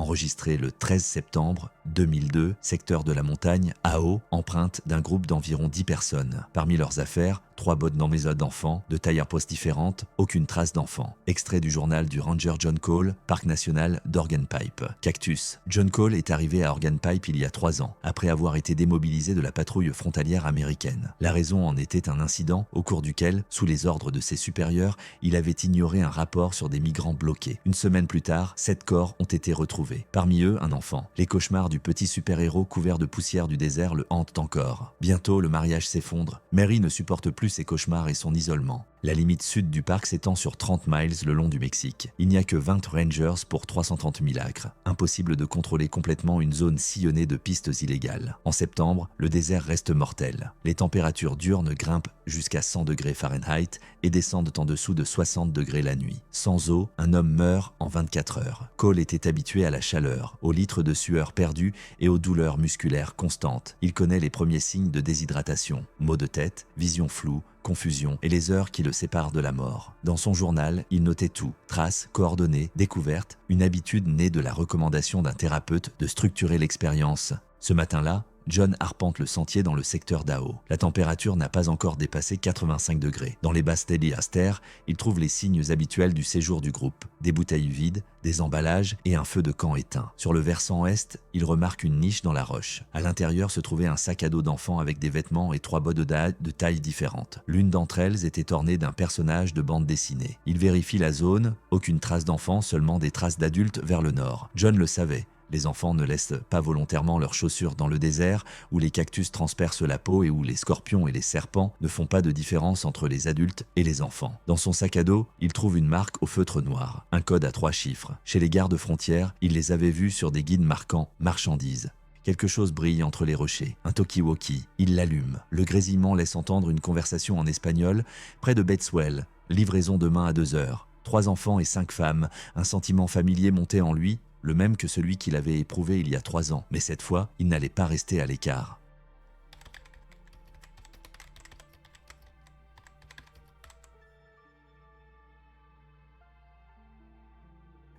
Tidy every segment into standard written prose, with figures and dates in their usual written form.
enregistrée le 13 septembre 2002, secteur de la montagne, AO, empreinte d'un groupe d'environ 10 personnes. Parmi leurs affaires, 3 bottes dans maison d'enfants, de tailles poste différentes, aucune trace d'enfant. Extrait du journal du ranger John Cole, parc national d'Organ Pipe. Cactus. John Cole est arrivé à Organ Pipe il y a 3 ans, après avoir été démobilisé de la patrouille frontalière américaine. La raison en était un incident au cours duquel, sous les ordres de ses supérieurs, il avait ignoré un rapport sur des migrants bloqués. Une semaine plus tard, 7 corps ont été retrouvés. Parmi eux, un enfant. Les cauchemars du petit super-héros couvert de poussière du désert le hantent encore. Bientôt, le mariage s'effondre. Mary ne supporte plus ses cauchemars et son isolement. La limite sud du parc s'étend sur 30 miles le long du Mexique. Il n'y a que 20 rangers pour 330 000 acres. Impossible de contrôler complètement une zone sillonnée de pistes illégales. En septembre, le désert reste mortel. Les températures diurnes grimpent jusqu'à 100 degrés Fahrenheit et descendent en dessous de 60 degrés la nuit. Sans eau, un homme meurt en 24 heures. Cole était habitué à la chaleur, aux litres de sueur perdus et aux douleurs musculaires constantes. Il connaît les premiers signes de déshydratation, maux de tête, vision floue, confusion et les heures qui le séparent de la mort. Dans son journal, il notait tout. Traces, coordonnées, découvertes, une habitude née de la recommandation d'un thérapeute de structurer l'expérience. Ce matin-là, John arpente le sentier dans le secteur d'Ao. La température n'a pas encore dépassé 85 degrés. Dans les basses Aster, il trouve les signes habituels du séjour du groupe. Des bouteilles vides, des emballages et un feu de camp éteint. Sur le versant est, il remarque une niche dans la roche. À l'intérieur se trouvait un sac à dos d'enfant avec des vêtements et 3 bottes de tailles différentes. L'une d'entre elles était ornée d'un personnage de bande dessinée. Il vérifie la zone, aucune trace d'enfant, seulement des traces d'adultes vers le nord. John le savait. Les enfants ne laissent pas volontairement leurs chaussures dans le désert, où les cactus transpercent la peau et où les scorpions et les serpents ne font pas de différence entre les adultes et les enfants. Dans son sac à dos, il trouve une marque au feutre noir, un code à 3 chiffres. Chez les gardes frontières, il les avait vus sur des guides marquant « marchandises ». Quelque chose brille entre les rochers, un talkie-walkie. Il l'allume. Le grésillement laisse entendre une conversation en espagnol près de Bateswell. Livraison demain à 2 heures. 3 enfants et 5 femmes. Un sentiment familier montait en lui, le même que celui qu'il avait éprouvé il y a 3 ans. Mais cette fois, il n'allait pas rester à l'écart.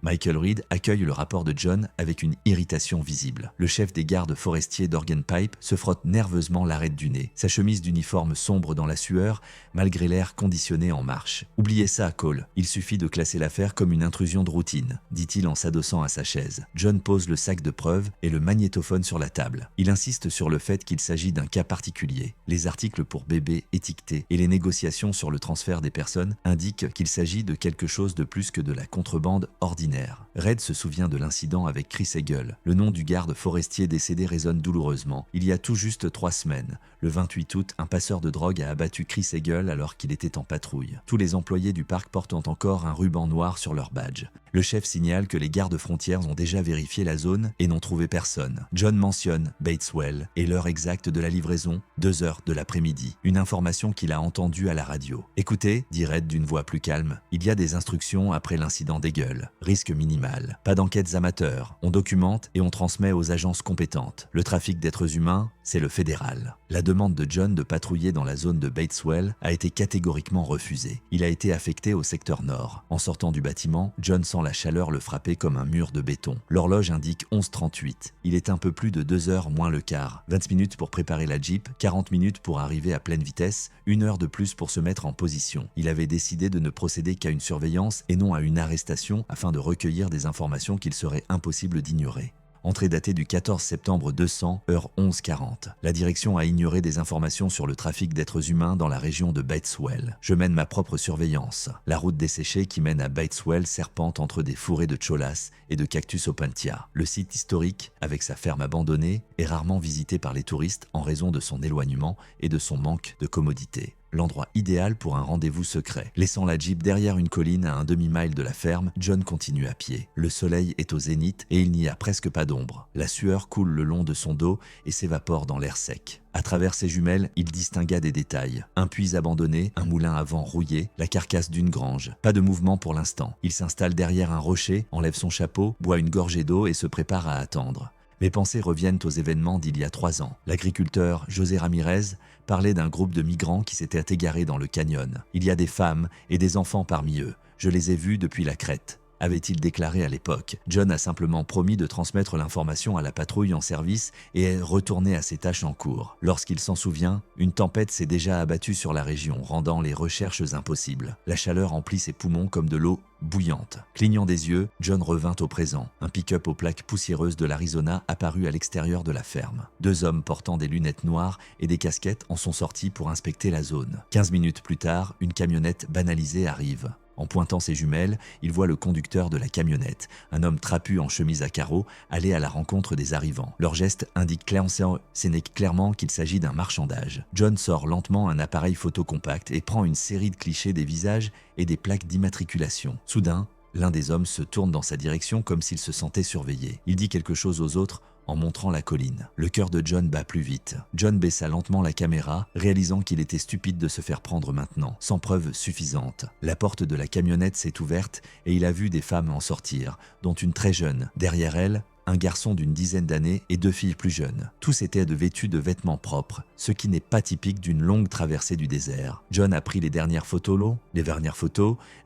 Michael Reed accueille le rapport de John avec une irritation visible. Le chef des gardes forestiers d'Organ Pipe se frotte nerveusement l'arête du nez. Sa chemise d'uniforme sombre dans la sueur, malgré l'air conditionné en marche. « Oubliez ça, Cole. Il suffit de classer l'affaire comme une intrusion de routine », dit-il en s'adossant à sa chaise. John pose le sac de preuves et le magnétophone sur la table. Il insiste sur le fait qu'il s'agit d'un cas particulier. Les articles pour bébés étiquetés et les négociations sur le transfert des personnes indiquent qu'il s'agit de quelque chose de plus que de la contrebande ordinaire. Red se souvient de l'incident avec Chris Hegel. Le nom du garde forestier décédé résonne douloureusement. Il y a tout juste 3 semaines, le 28 août, un passeur de drogue a abattu Chris Hegel alors qu'il était en patrouille. Tous les employés du parc portent encore un ruban noir sur leur badge. Le chef signale que les gardes frontières ont déjà vérifié la zone et n'ont trouvé personne. John mentionne Bateswell et l'heure exacte de la livraison, 2 heures de l'après-midi. Une information qu'il a entendue à la radio. « Écoutez, dit Red d'une voix plus calme, il y a des instructions après l'incident d'Hegel. Risque minimal. Pas d'enquêtes amateurs. On documente et on transmet aux agences compétentes. Le trafic d'êtres humains, c'est le fédéral. » La demande de John de patrouiller dans la zone de Bateswell a été catégoriquement refusée. Il a été affecté au secteur nord. En sortant du bâtiment, John sent la chaleur le frapper comme un mur de béton. L'horloge indique 11h38. Il est un peu plus de 2 heures moins le quart. 20 minutes pour préparer la Jeep, 40 minutes pour arriver à pleine vitesse, 1 heure de plus pour se mettre en position. Il avait décidé de ne procéder qu'à une surveillance et non à une arrestation afin de recueillir des informations qu'il serait impossible d'ignorer. Entrée datée du 14 septembre 200, heure 11h40. La direction a ignoré des informations sur le trafic d'êtres humains dans la région de Bateswell. Je mène ma propre surveillance. La route desséchée qui mène à Bateswell serpente entre des fourrés de cholas et de cactus opuntia. Le site historique, avec sa ferme abandonnée, est rarement visité par les touristes en raison de son éloignement et de son manque de commodité. L'endroit idéal pour un rendez-vous secret. Laissant la Jeep derrière une colline à un demi-mile de la ferme, John continue à pied. Le soleil est au zénith et il n'y a presque pas d'ombre. La sueur coule le long de son dos et s'évapore dans l'air sec. À travers ses jumelles, il distingua des détails. Un puits abandonné, un moulin à vent rouillé, la carcasse d'une grange. Pas de mouvement pour l'instant. Il s'installe derrière un rocher, enlève son chapeau, boit une gorgée d'eau et se prépare à attendre. Mes pensées reviennent aux événements d'il y a 3 ans. L'agriculteur José Ramirez parlait d'un groupe de migrants qui s'était égaré dans le canyon. Il y a des femmes et des enfants parmi eux. Je les ai vus depuis la crête. avait-il déclaré à l'époque. John a simplement promis de transmettre l'information à la patrouille en service et est retourné à ses tâches en cours. Lorsqu'il s'en souvient, une tempête s'est déjà abattue sur la région, rendant les recherches impossibles. La chaleur emplit ses poumons comme de l'eau bouillante. Clignant des yeux, John revint au présent. Un pick-up aux plaques poussiéreuses de l'Arizona apparut à l'extérieur de la ferme. 2 hommes portant des lunettes noires et des casquettes en sont sortis pour inspecter la zone. 15 minutes plus tard, une camionnette banalisée arrive. En pointant ses jumelles, il voit le conducteur de la camionnette, un homme trapu en chemise à carreaux, aller à la rencontre des arrivants. Leur geste indique clairement qu'il s'agit d'un marchandage. John sort lentement un appareil photo compact et prend une série de clichés des visages et des plaques d'immatriculation. Soudain, l'un des hommes se tourne dans sa direction comme s'il se sentait surveillé. Il dit quelque chose aux autres en montrant la colline. Le cœur de John bat plus vite. John baissa lentement la caméra, réalisant qu'il était stupide de se faire prendre maintenant, sans preuve suffisante. La porte de la camionnette s'est ouverte et il a vu des femmes en sortir, dont une très jeune. Derrière elle, un garçon d'une dizaine d'années et 2 filles plus jeunes. Tous étaient vêtus de vêtements propres, ce qui n'est pas typique d'une longue traversée du désert. John a pris les dernières photos,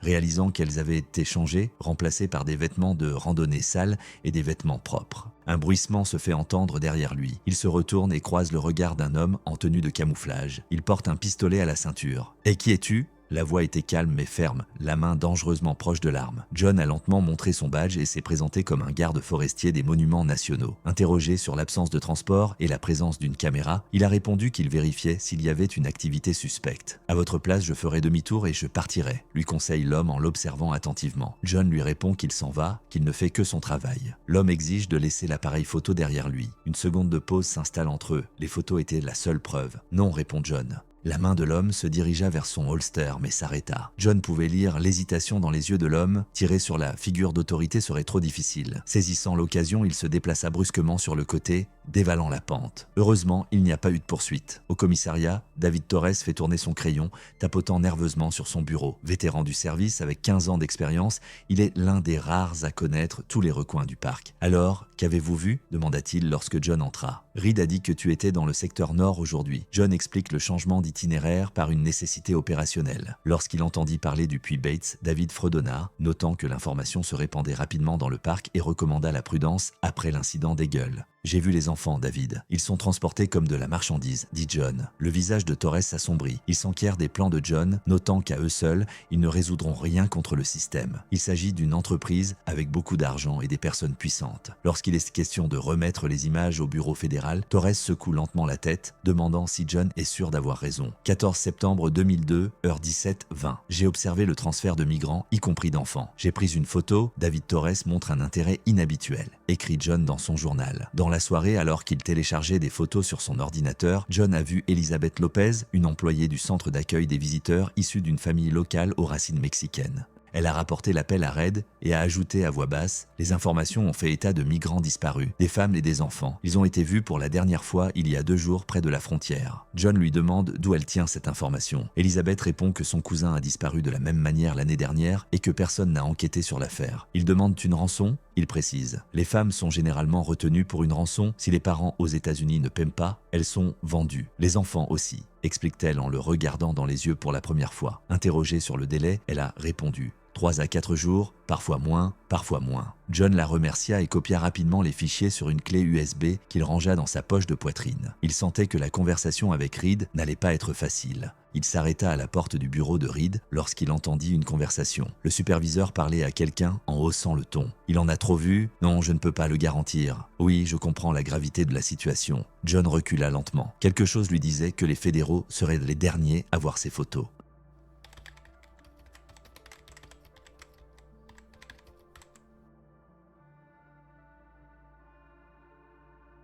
réalisant qu'elles avaient été changées, remplacées par des vêtements de randonnée sales et des vêtements propres. Un bruissement se fait entendre derrière lui. Il se retourne et croise le regard d'un homme en tenue de camouflage. Il porte un pistolet à la ceinture. « Et qui es-tu » La voix était calme mais ferme, la main dangereusement proche de l'arme. John a lentement montré son badge et s'est présenté comme un garde forestier des monuments nationaux. Interrogé sur l'absence de transport et la présence d'une caméra, il a répondu qu'il vérifiait s'il y avait une activité suspecte. « À votre place, je ferai demi-tour et je partirai », lui conseille l'homme en l'observant attentivement. John lui répond qu'il s'en va, qu'il ne fait que son travail. L'homme exige de laisser l'appareil photo derrière lui. Une seconde de pause s'installe entre eux. Les photos étaient la seule preuve. « Non », répond John. La main de l'homme se dirigea vers son holster, mais s'arrêta. John pouvait lire l'hésitation dans les yeux de l'homme. Tirer sur la figure d'autorité serait trop difficile. Saisissant l'occasion, il se déplaça brusquement sur le côté, dévalant la pente. Heureusement, il n'y a pas eu de poursuite. Au commissariat, David Torres fait tourner son crayon, tapotant nerveusement sur son bureau. Vétéran du service, avec 15 ans d'expérience, il est l'un des rares à connaître tous les recoins du parc. « Alors, qu'avez-vous vu ?» demanda-t-il lorsque John entra. « Reed a dit que tu étais dans le secteur nord aujourd'hui. » John explique le changement d'itinéraire par une nécessité opérationnelle. Lorsqu'il entendit parler du puits Bates, David fredonna, notant que l'information se répandait rapidement dans le parc et recommanda la prudence après l'incident des gueules. « J'ai vu les enfants, David. Ils sont transportés comme de la marchandise, » dit John. Le visage de Torres s'assombrit. Il s'enquiert des plans de John, notant qu'à eux seuls, ils ne résoudront rien contre le système. Il s'agit d'une entreprise avec beaucoup d'argent et des personnes puissantes. Lorsqu'il est question de remettre les images au bureau fédéral, Torres secoue lentement la tête, demandant si John est sûr d'avoir raison. 14 septembre 2002, heure 17:20. J'ai observé le transfert de migrants, y compris d'enfants. J'ai pris une photo. David Torres montre un intérêt inhabituel, écrit John dans son journal. Dans la soirée, alors qu'il téléchargeait des photos sur son ordinateur, John a vu Elizabeth Lopez, une employée du centre d'accueil des visiteurs issue d'une famille locale aux racines mexicaines. Elle a rapporté l'appel à Red et a ajouté à voix basse « Les informations ont fait état de migrants disparus, des femmes et des enfants. Ils ont été vus pour la dernière fois il y a 2 jours près de la frontière. » John lui demande d'où elle tient cette information. Elizabeth répond que son cousin a disparu de la même manière l'année dernière et que personne n'a enquêté sur l'affaire. Il demande une rançon ? Il précise « Les femmes sont généralement retenues pour une rançon. Si les parents aux États-Unis ne paient pas, elles sont vendues. Les enfants aussi », explique-t-elle en le regardant dans les yeux pour la première fois. Interrogée sur le délai, elle a répondu « 3 à 4 jours, parfois moins, parfois moins. » John la remercia et copia rapidement les fichiers sur une clé USB qu'il rangea dans sa poche de poitrine. Il sentait que la conversation avec Reed n'allait pas être facile. Il s'arrêta à la porte du bureau de Reed lorsqu'il entendit une conversation. Le superviseur parlait à quelqu'un en haussant le ton. « Il en a trop vu ? Non, je ne peux pas le garantir. Oui, je comprends la gravité de la situation. » John recula lentement. Quelque chose lui disait que les fédéraux seraient les derniers à voir ces photos.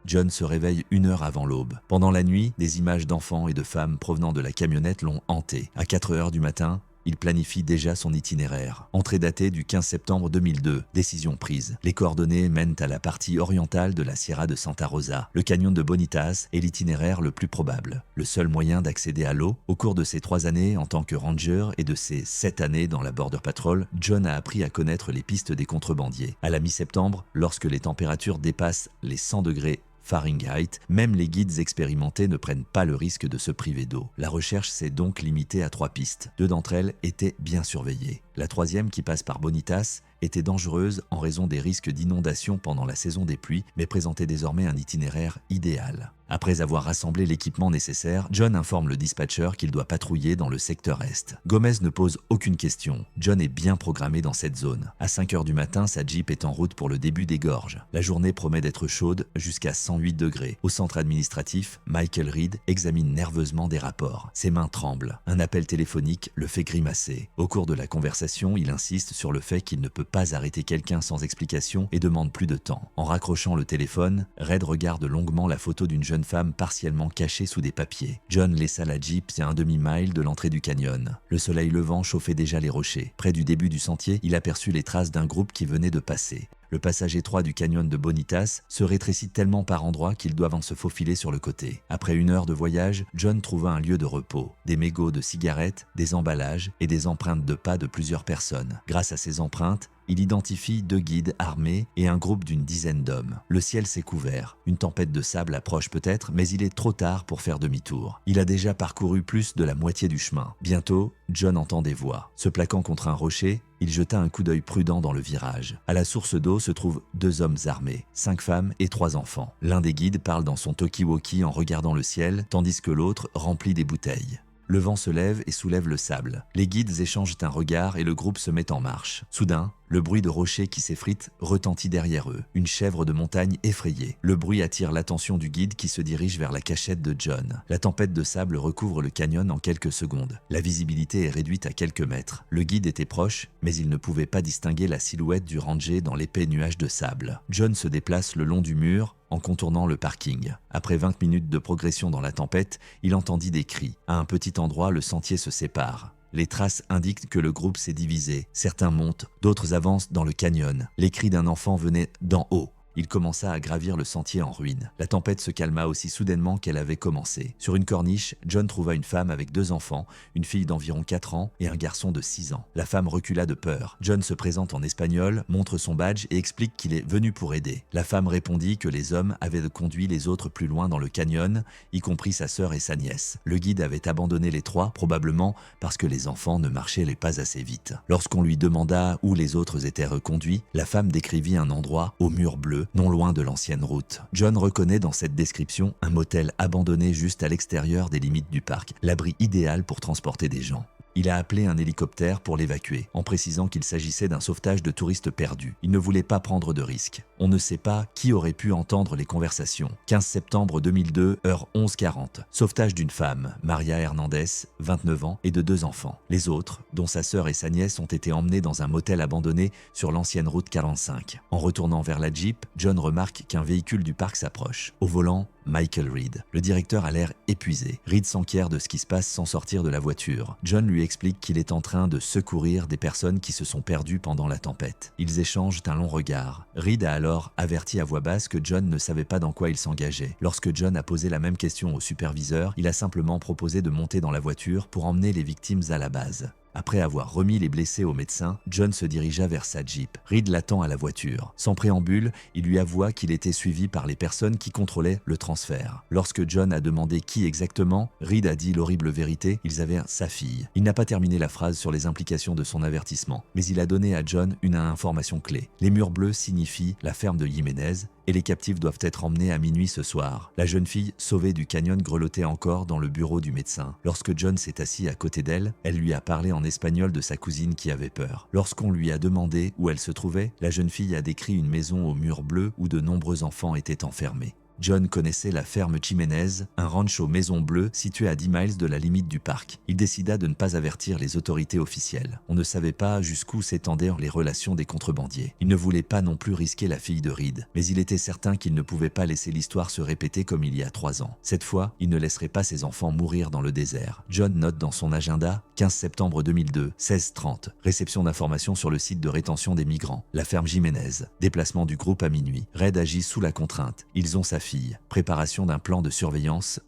John se réveille 1 heure avant l'aube. Pendant la nuit, des images d'enfants et de femmes provenant de la camionnette l'ont hanté. À 4 heures du matin, il planifie déjà son itinéraire. Entrée datée du 15 septembre 2002. Décision prise. Les coordonnées mènent à la partie orientale de la Sierra de Santa Rosa. Le canyon de Bonitas est l'itinéraire le plus probable. Le seul moyen d'accéder à l'eau. Au cours de ses 3 années en tant que ranger et de ses 7 années dans la Border Patrol, John a appris à connaître les pistes des contrebandiers. À la mi-septembre, lorsque les températures dépassent les 100 degrés Fahrenheit, même les guides expérimentés ne prennent pas le risque de se priver d'eau. La recherche s'est donc limitée à 3 pistes. 2 d'entre elles étaient bien surveillées. La troisième, qui passe par Bonitas, était dangereuse en raison des risques d'inondation pendant la saison des pluies, mais présentait désormais un itinéraire idéal. Après avoir rassemblé l'équipement nécessaire, John informe le dispatcher qu'il doit patrouiller dans le secteur Est. Gomez ne pose aucune question. John est bien programmé dans cette zone. À 5 heures du matin, sa Jeep est en route pour le début des gorges. La journée promet d'être chaude jusqu'à 108 degrés. Au centre administratif, Michael Reed examine nerveusement des rapports. Ses mains tremblent. Un appel téléphonique le fait grimacer. Au cours de la conversation, il insiste sur le fait qu'il ne peut pas arrêter quelqu'un sans explication et demande plus de temps. En raccrochant le téléphone, Reed regarde longuement la photo d'une jeune femme partiellement cachée sous des papiers. John laissa la Jeep à un demi-mile de l'entrée du canyon. Le soleil levant chauffait déjà les rochers. Près du début du sentier, il aperçut les traces d'un groupe qui venait de passer. Le passage étroit du canyon de Bonitas se rétrécit tellement par endroits qu'ils doivent se faufiler sur le côté. Après 1 heure de voyage, John trouva un lieu de repos. Des mégots de cigarettes, des emballages et des empreintes de pas de plusieurs personnes. Grâce à ces empreintes, il identifie 2 guides armés et un groupe d'une dizaine d'hommes. Le ciel s'est couvert. Une tempête de sable approche peut-être, mais il est trop tard pour faire demi-tour. Il a déjà parcouru plus de la moitié du chemin. Bientôt, John entend des voix. Se plaquant contre un rocher, il jeta un coup d'œil prudent dans le virage. À la source d'eau se trouvent 2 hommes armés, 5 femmes et 3 enfants. L'un des guides parle dans son talkie-walkie en regardant le ciel, tandis que l'autre remplit des bouteilles. Le vent se lève et soulève le sable. Les guides échangent un regard et le groupe se met en marche. Soudain, le bruit de rochers qui s'effritent retentit derrière eux. Une chèvre de montagne effrayée. Le bruit attire l'attention du guide qui se dirige vers la cachette de John. La tempête de sable recouvre le canyon en quelques secondes. La visibilité est réduite à quelques mètres. Le guide était proche, mais il ne pouvait pas distinguer la silhouette du ranger dans l'épais nuage de sable. John se déplace le long du mur, en contournant le parking. Après 20 minutes de progression dans la tempête, il entendit des cris. À un petit endroit, le sentier se sépare. Les traces indiquent que le groupe s'est divisé. Certains montent, d'autres avancent dans le canyon. Les cris d'un enfant venaient d'en haut. Il commença à gravir le sentier en ruine. La tempête se calma aussi soudainement qu'elle avait commencé. Sur une corniche, John trouva une femme avec 2 enfants, une fille d'environ 4 ans et un garçon de 6 ans. La femme recula de peur. John se présente en espagnol, montre son badge et explique qu'il est venu pour aider. La femme répondit que les hommes avaient conduit les autres plus loin dans le canyon, y compris sa sœur et sa nièce. Le guide avait abandonné les 3, probablement parce que les enfants ne marchaient pas assez vite. Lorsqu'on lui demanda où les autres étaient reconduits, la femme décrivit un endroit au mur bleu, non loin de l'ancienne route. John reconnaît dans cette description un motel abandonné juste à l'extérieur des limites du parc, l'abri idéal pour transporter des gens. Il a appelé un hélicoptère pour l'évacuer, en précisant qu'il s'agissait d'un sauvetage de touristes perdus. Il ne voulait pas prendre de risques. On ne sait pas qui aurait pu entendre les conversations. 15 septembre 2002, heure 11h40. Sauvetage d'une femme, Maria Hernandez, 29 ans, et de 2 enfants. Les autres, dont sa sœur et sa nièce, ont été emmenés dans un motel abandonné sur l'ancienne route 45. En retournant vers la Jeep, John remarque qu'un véhicule du parc s'approche. Au volant, Michael Reed. Le directeur a l'air épuisé. Reed s'enquiert de ce qui se passe sans sortir de la voiture. John lui explique qu'il est en train de secourir des personnes qui se sont perdues pendant la tempête. Ils échangent un long regard. Reed a alors averti à voix basse que John ne savait pas dans quoi il s'engageait. Lorsque John a posé la même question au superviseur, il a simplement proposé de monter dans la voiture pour emmener les victimes à la base. Après avoir remis les blessés au médecin, John se dirigea vers sa Jeep. Reed l'attend à la voiture. Sans préambule, il lui avoua qu'il était suivi par les personnes qui contrôlaient le transfert. Lorsque John a demandé qui exactement, Reed a dit l'horrible vérité, ils avaient sa fille. Il n'a pas terminé la phrase sur les implications de son avertissement, mais il a donné à John une information clé. Les murs bleus signifient la ferme de Jiménez, et les captifs doivent être emmenés à minuit ce soir. La jeune fille, sauvée du canyon, grelottait encore dans le bureau du médecin. Lorsque John s'est assis à côté d'elle, elle lui a parlé en espagnol de sa cousine qui avait peur. Lorsqu'on lui a demandé où elle se trouvait, la jeune fille a décrit une maison aux murs bleus où de nombreux enfants étaient enfermés. John connaissait la ferme Jiménez, un rancho maison bleue situé à 10 miles de la limite du parc. Il décida de ne pas avertir les autorités officielles. On ne savait pas jusqu'où s'étendaient les relations des contrebandiers. Il ne voulait pas non plus risquer la fille de Reed, mais il était certain qu'il ne pouvait pas laisser l'histoire se répéter comme il y a 3 ans. Cette fois, il ne laisserait pas ses enfants mourir dans le désert. John note dans son agenda 15 septembre 2002, 16h30, réception d'informations sur le site de rétention des migrants, la ferme Jiménez, déplacement du groupe à minuit. Reed agit sous la contrainte. Ils ont sa fille. Préparation d'un plan de surveillance.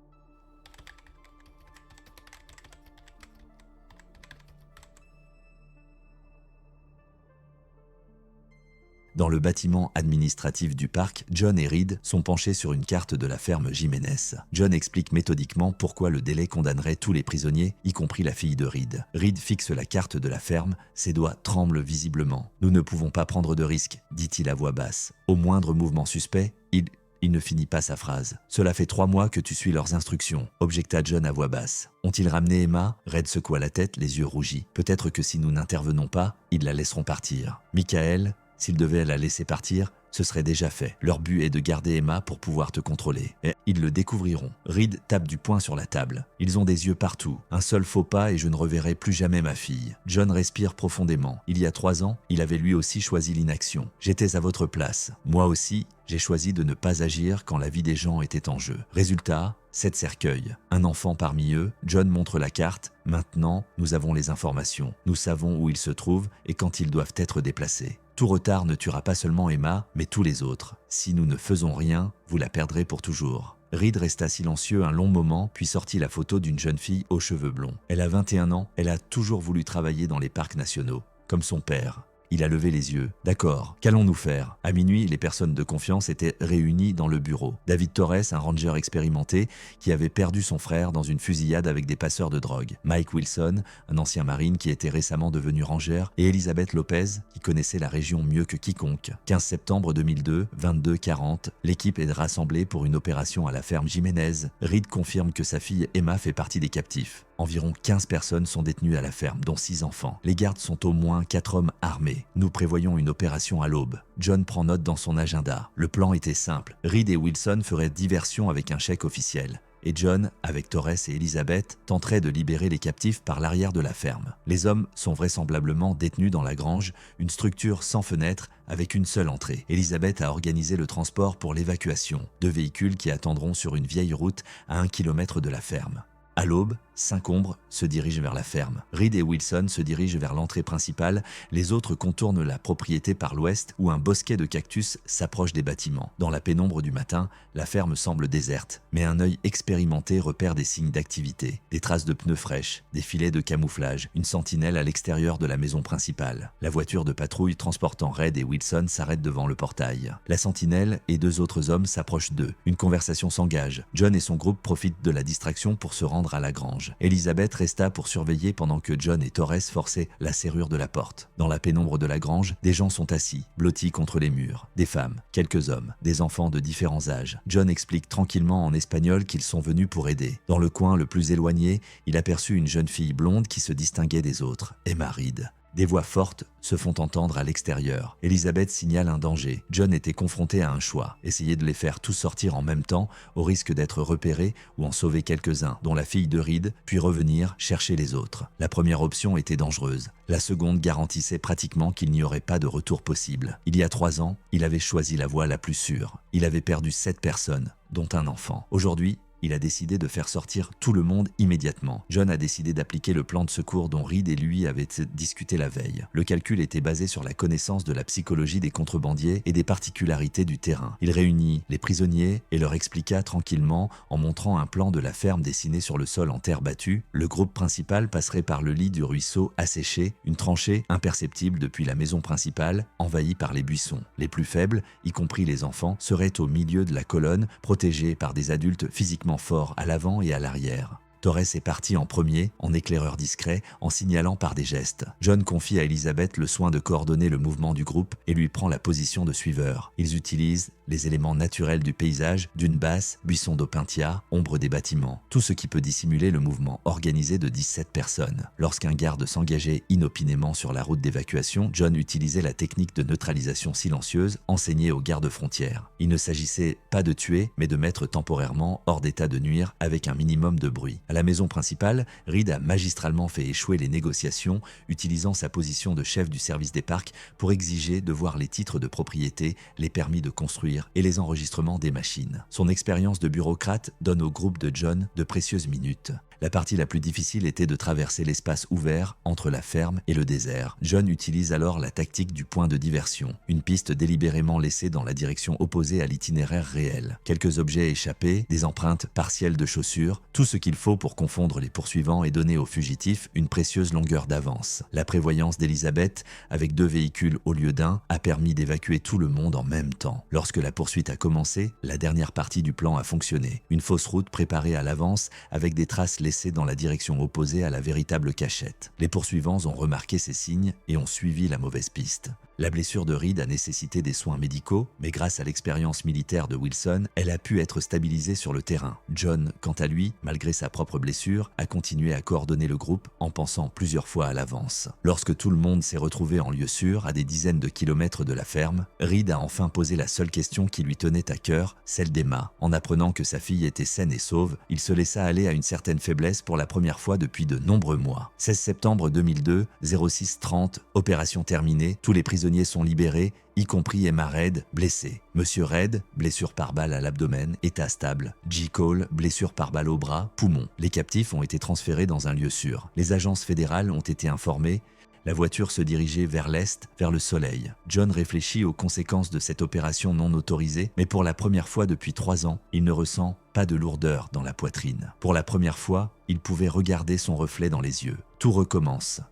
Dans le bâtiment administratif du parc, John et Reed sont penchés sur une carte de la ferme Jiménez. John explique méthodiquement pourquoi le délai condamnerait tous les prisonniers, y compris la fille de Reed. Reed fixe la carte de la ferme, ses doigts tremblent visiblement. « Nous ne pouvons pas prendre de risques », dit-il à voix basse. Au moindre mouvement suspect, il ne finit pas sa phrase. « Cela fait 3 mois que tu suis leurs instructions », objecta John à voix basse. « Ont-ils ramené Emma ?» Reed secoua la tête, les yeux rougis. « Peut-être que si nous n'intervenons pas, ils la laisseront partir. » Michael, s'ils devaient la laisser partir, ce serait déjà fait. Leur but est de garder Emma pour pouvoir te contrôler. Et ils le découvriront. Reed tape du poing sur la table. Ils ont des yeux partout. Un seul faux pas et je ne reverrai plus jamais ma fille. John respire profondément. Il y a 3 ans, il avait lui aussi choisi l'inaction. J'étais à votre place. Moi aussi, j'ai choisi de ne pas agir quand la vie des gens était en jeu. Résultat, 7 cercueils. Un enfant parmi eux. John montre la carte. Maintenant, nous avons les informations. Nous savons où ils se trouvent et quand ils doivent être déplacés. Tout retard ne tuera pas seulement Emma, mais tous les autres. Si nous ne faisons rien, vous la perdrez pour toujours. Reed resta silencieux un long moment, puis sortit la photo d'une jeune fille aux cheveux blonds. Elle a 21 ans, elle a toujours voulu travailler dans les parcs nationaux, comme son père. Il a levé les yeux. « D'accord, qu'allons-nous faire ?» À minuit, les personnes de confiance étaient réunies dans le bureau. David Torres, un ranger expérimenté, qui avait perdu son frère dans une fusillade avec des passeurs de drogue. Mike Wilson, un ancien marine qui était récemment devenu ranger. Et Elizabeth Lopez, qui connaissait la région mieux que quiconque. 15 septembre 2002, 22h40, l'équipe est rassemblée pour une opération à la ferme Jiménez. Reed confirme que sa fille Emma fait partie des captifs. Environ 15 personnes sont détenues à la ferme, dont 6 enfants. Les gardes sont au moins 4 hommes armés. Nous prévoyons une opération à l'aube. John prend note dans son agenda. Le plan était simple. Reed et Wilson feraient diversion avec un chèque officiel. Et John, avec Torres et Elizabeth, tenterait de libérer les captifs par l'arrière de la ferme. Les hommes sont vraisemblablement détenus dans la grange, une structure sans fenêtre avec une seule entrée. Elizabeth a organisé le transport pour l'évacuation. 2 véhicules qui attendront sur une vieille route à 1 km de la ferme. À l'aube, 5 ombres se dirigent vers la ferme. Reed et Wilson se dirigent vers l'entrée principale, les autres contournent la propriété par l'ouest où un bosquet de cactus s'approche des bâtiments. Dans la pénombre du matin, la ferme semble déserte, mais un œil expérimenté repère des signes d'activité, des traces de pneus fraîches, des filets de camouflage, une sentinelle à l'extérieur de la maison principale. La voiture de patrouille transportant Reed et Wilson s'arrête devant le portail. La sentinelle et 2 autres hommes s'approchent d'eux. Une conversation s'engage. John et son groupe profitent de la distraction pour se rendre à la grange. Elizabeth resta pour surveiller pendant que John et Torres forçaient la serrure de la porte. Dans la pénombre de la grange, des gens sont assis, blottis contre les murs. Des femmes, quelques hommes, des enfants de différents âges. John explique tranquillement en espagnol qu'ils sont venus pour aider. Dans le coin le plus éloigné, il aperçut une jeune fille blonde qui se distinguait des autres, Emma Reed. Des voix fortes se font entendre à l'extérieur. Elizabeth signale un danger. John était confronté à un choix. Essayer de les faire tous sortir en même temps, au risque d'être repérés, ou en sauver quelques-uns, dont la fille de Reed, puis revenir chercher les autres. La première option était dangereuse. La seconde garantissait pratiquement qu'il n'y aurait pas de retour possible. Il y a 3 ans, il avait choisi la voie la plus sûre. Il avait perdu 7 personnes, dont un enfant. Aujourd'hui, il a décidé de faire sortir tout le monde immédiatement. John a décidé d'appliquer le plan de secours dont Reed et lui avaient discuté la veille. Le calcul était basé sur la connaissance de la psychologie des contrebandiers et des particularités du terrain. Il réunit les prisonniers et leur expliqua tranquillement, en montrant un plan de la ferme dessiné sur le sol en terre battue. Le groupe principal passerait par le lit du ruisseau asséché, une tranchée imperceptible depuis la maison principale, envahie par les buissons. Les plus faibles, y compris les enfants, seraient au milieu de la colonne, protégés par des adultes physiquement forts à l'avant et à l'arrière. Torres est parti en premier, en éclaireur discret, en signalant par des gestes. John confie à Elizabeth le soin de coordonner le mouvement du groupe et lui prend la position de suiveur. Ils utilisent les éléments naturels du paysage, dunes basses, buissons d'Opintia, ombre des bâtiments, tout ce qui peut dissimuler le mouvement organisé de 17 personnes. Lorsqu'un garde s'engageait inopinément sur la route d'évacuation, John utilisait la technique de neutralisation silencieuse enseignée aux gardes frontières. Il ne s'agissait pas de tuer, mais de mettre temporairement hors d'état de nuire avec un minimum de bruit. À la maison principale, Reed a magistralement fait échouer les négociations, utilisant sa position de chef du service des parcs pour exiger de voir les titres de propriété, les permis de construire et les enregistrements des machines. Son expérience de bureaucrate donne au groupe de John de précieuses minutes. La partie la plus difficile était de traverser l'espace ouvert entre la ferme et le désert. John utilise alors la tactique du point de diversion, une piste délibérément laissée dans la direction opposée à l'itinéraire réel. Quelques objets échappés, des empreintes partielles de chaussures, tout ce qu'il faut pour confondre les poursuivants et donner aux fugitifs une précieuse longueur d'avance. La prévoyance d'Elizabeth, avec 2 véhicules au lieu d'un, a permis d'évacuer tout le monde en même temps. Lorsque la poursuite a commencé, la dernière partie du plan a fonctionné. Une fausse route préparée à l'avance avec des traces laissées dans la direction opposée à la véritable cachette. Les poursuivants ont remarqué ces signes et ont suivi la mauvaise piste. La blessure de Reed a nécessité des soins médicaux, mais grâce à l'expérience militaire de Wilson, elle a pu être stabilisée sur le terrain. John, quant à lui, malgré sa propre blessure, a continué à coordonner le groupe en pensant plusieurs fois à l'avance. Lorsque tout le monde s'est retrouvé en lieu sûr, à des dizaines de kilomètres de la ferme, Reed a enfin posé la seule question qui lui tenait à cœur, celle d'Emma. En apprenant que sa fille était saine et sauve, il se laissa aller à une certaine faiblesse pour la première fois depuis de nombreux mois. 16 septembre 2002, 06:30, opération terminée, tous les prisonniers sont libérés, y compris Emma Reed, blessée. Monsieur Reed, blessure par balle à l'abdomen, état stable. G. Cole, blessure par balle au bras, poumon. Les captifs ont été transférés dans un lieu sûr. Les agences fédérales ont été informées. La voiture se dirigeait vers l'est, vers le soleil. John réfléchit aux conséquences de cette opération non autorisée, mais pour la première fois depuis 3 ans, il ne ressent pas de lourdeur dans la poitrine. Pour la première fois, il pouvait regarder son reflet dans les yeux. Tout recommence.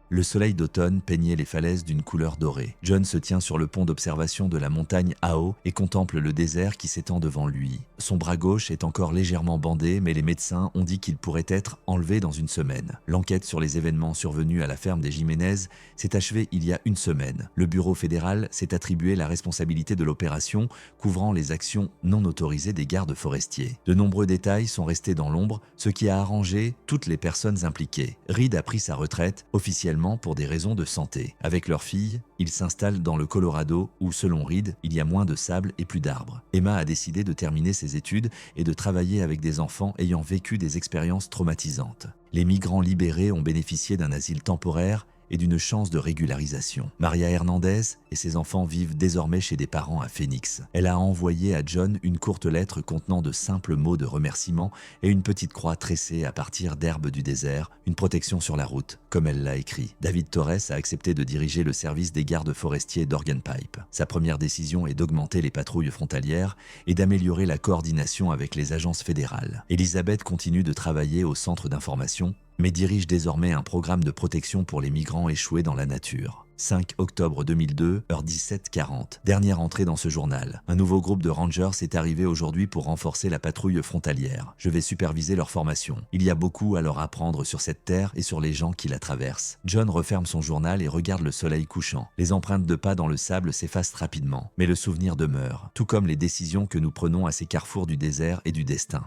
Le soleil d'automne peignait les falaises d'une couleur dorée. John se tient sur le pont d'observation de la montagne Ao et contemple le désert qui s'étend devant lui. Son bras gauche est encore légèrement bandé, mais les médecins ont dit qu'il pourrait être enlevé dans une semaine. L'enquête sur les événements survenus à la ferme des Jiménez s'est achevée il y a une semaine. Le bureau fédéral s'est attribué la responsabilité de l'opération couvrant les actions non autorisées des gardes forestiers. De nombreux détails sont restés dans l'ombre, ce qui a arrangé toutes les personnes impliquées. Reed a pris sa retraite, officiellement pour des raisons de santé. Avec leur fille, ils s'installent dans le Colorado où, selon Reed, il y a moins de sable et plus d'arbres. Emma a décidé de terminer ses études et de travailler avec des enfants ayant vécu des expériences traumatisantes. Les migrants libérés ont bénéficié d'un asile temporaire et d'une chance de régularisation. Maria Hernandez et ses enfants vivent désormais chez des parents à Phoenix. Elle a envoyé à John une courte lettre contenant de simples mots de remerciement et une petite croix tressée à partir d'herbes du désert, une protection sur la route, comme elle l'a écrit. David Torres a accepté de diriger le service des gardes forestiers d'Organ Pipe. Sa première décision est d'augmenter les patrouilles frontalières et d'améliorer la coordination avec les agences fédérales. Elizabeth continue de travailler au centre d'information, mais dirige désormais un programme de protection pour les migrants échoués dans la nature. 5 octobre 2002, heure 17:40. Dernière entrée dans ce journal. Un nouveau groupe de rangers est arrivé aujourd'hui pour renforcer la patrouille frontalière. Je vais superviser leur formation. Il y a beaucoup à leur apprendre sur cette terre et sur les gens qui la traversent. John referme son journal et regarde le soleil couchant. Les empreintes de pas dans le sable s'effacent rapidement, mais le souvenir demeure, tout comme les décisions que nous prenons à ces carrefours du désert et du destin.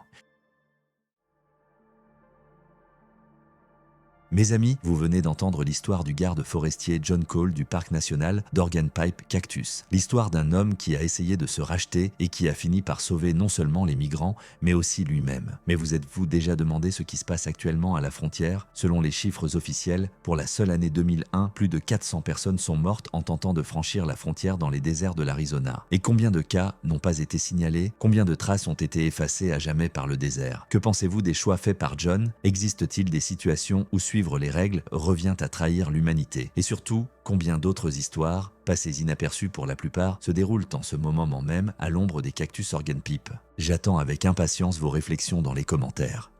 Mes amis, vous venez d'entendre l'histoire du garde forestier John Cole du parc national d'Organ Pipe Cactus. L'histoire d'un homme qui a essayé de se racheter et qui a fini par sauver non seulement les migrants, mais aussi lui-même. Mais vous êtes-vous déjà demandé ce qui se passe actuellement à la frontière? Selon les chiffres officiels, pour la seule année 2001, plus de 400 personnes sont mortes en tentant de franchir la frontière dans les déserts de l'Arizona. Et combien de cas n'ont pas été signalés? Combien de traces ont été effacées à jamais par le désert? Que pensez-vous des choix faits par John? Existe-t-il des situations où suivre les règles revient à trahir l'humanité? Et surtout, combien d'autres histoires, passées inaperçues pour la plupart, se déroulent en ce moment même à l'ombre des cactus Organ Pipe? J'attends avec impatience vos réflexions dans les commentaires.